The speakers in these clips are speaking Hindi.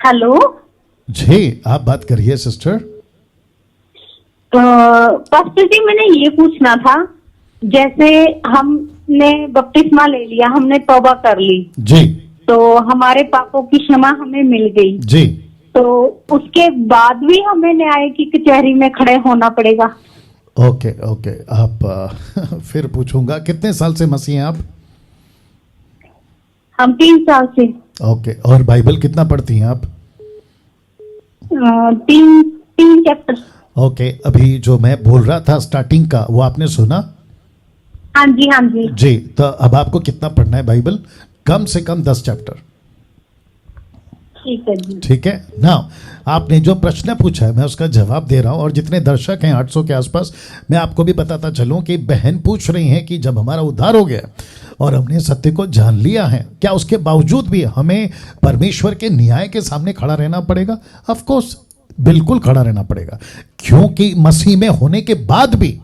हेलो। जी, आप बात करिए सिस्टर। पास्टर जी, मैंने ये पूछना था, जैसे हमने बपतिस्मा ले लिया, हमने तौबा कर ली, जी तो हमारे पापों की क्षमा हमें मिल गई, जी। तो उसके बाद भी हमें न्याय की कचहरी में खड़े होना पड़ेगा? ओके ओके, आप फिर पूछूंगा, कितने साल से मसीह हैं आप? हम 3 साल से। ओके, और बाइबल कितना पढ़ती हैं आप? 3 चैप्टर। ओके, अभी जो मैं बोल रहा था स्टार्टिंग का, वो आपने सुना? हाँ जी, हाँ जी। जी, तो अब आपको कितना पढ़ना है बाइबल? कम से कम 10 चैप्टर। ठीक है जी। ठीक है ना? आपने जो प्रश्न पूछा है मैं उसका जवाब दे रहा हूं, और जितने दर्शक हैं 800 के आसपास, मैं आपको भी बताता चलूं कि बहन पूछ रही हैं कि जब हमारा उद्धार हो गया और हमने सत्य को जान लिया है, क्या उसके बावजूद भी हमें परमेश्वर के न्याय के सामने खड़ा रहना पड़ेगा? ऑफ कोर्स, बिल्कुल खड़ा रहना पड़ेगा, क्योंकि मसीह में होने के बाद भी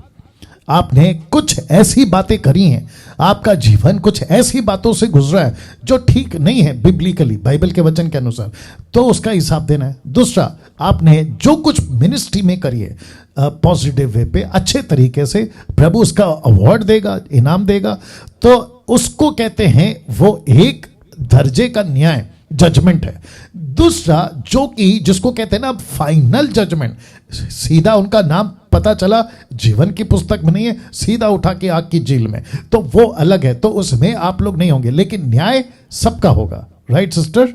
आपने कुछ ऐसी बातें करी हैं, आपका जीवन कुछ ऐसी बातों से गुजरा है जो ठीक नहीं है बिब्लिकली, बाइबल के वचन के अनुसार, तो उसका हिसाब देना है। दूसरा, आपने जो कुछ मिनिस्ट्री में करी है पॉजिटिव वे पे, अच्छे तरीके से, प्रभु उसका अवार्ड देगा, इनाम देगा, तो उसको कहते हैं वो एक दर्जे का न्याय, जजमेंट है। दूसरा, जो कि जिसको कहते हैं ना फाइनल जजमेंट, सीधा उनका नाम पता चला जीवन की पुस्तक में नहीं है, सीधा उठा के आग की जेल में, तो वो अलग है, तो उसमें आप लोग नहीं होंगे, लेकिन न्याय सबका होगा। Right sister?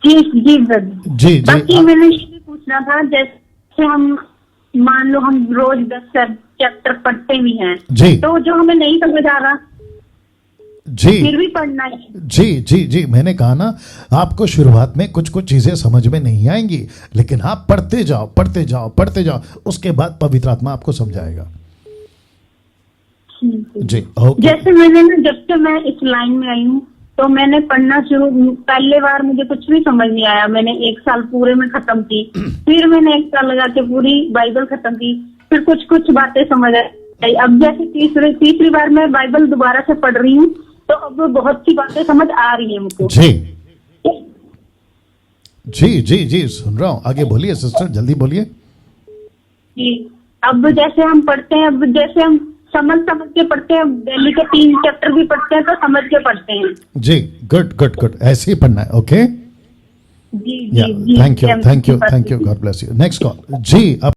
जी जी ब्रदर। जी जी। बाकी मैंने ये भी पूछना था, जैसे हम मान लो हम रोज 10 चैप्टर पढ़ते भी हैं, जी तो जो हमें नहीं समझ आ रहा जी फिर भी पढ़ना है? जी जी जी, मैंने कहा ना, आपको शुरुआत में कुछ कुछ चीजें समझ में नहीं आएंगी, लेकिन आप पढ़ते जाओ पढ़ते जाओ पढ़ते जाओ, उसके बाद पवित्र आत्मा आपको समझाएगा। जी ओके। जैसे मैंने ना, जब से मैं इस लाइन में आई हूँ, तो मैंने पढ़ना शुरू, पहले बार मुझे कुछ भी समझ नहीं आया, मैंने 1 साल पूरे में खत्म की, फिर मैंने 1 साल लगा के पूरी बाइबल खत्म की, फिर कुछ कुछ बातें समझ आई। अब जैसे तीसरी बार मैं बाइबल दोबारा से पढ़ रही हूँ, तो अब बहुत सी बातें समझ आ रही है मुझको। जी जी जी जी, सुन रहा हूँ, आगे बोलिए सिस्टर, जल्दी बोलिए। जी, अब जैसे हम पढ़ते हैं, अब जैसे हम समझ के पढ़ते हैं, डेली के 3 चैप्टर भी पढ़ते हैं, तो समझ के पढ़ते हैं। जी, गुड गुड गुड, ऐसे ही पढ़ना है। ओके, जी जी जी। Thank you, God bless you. Next call जी। अब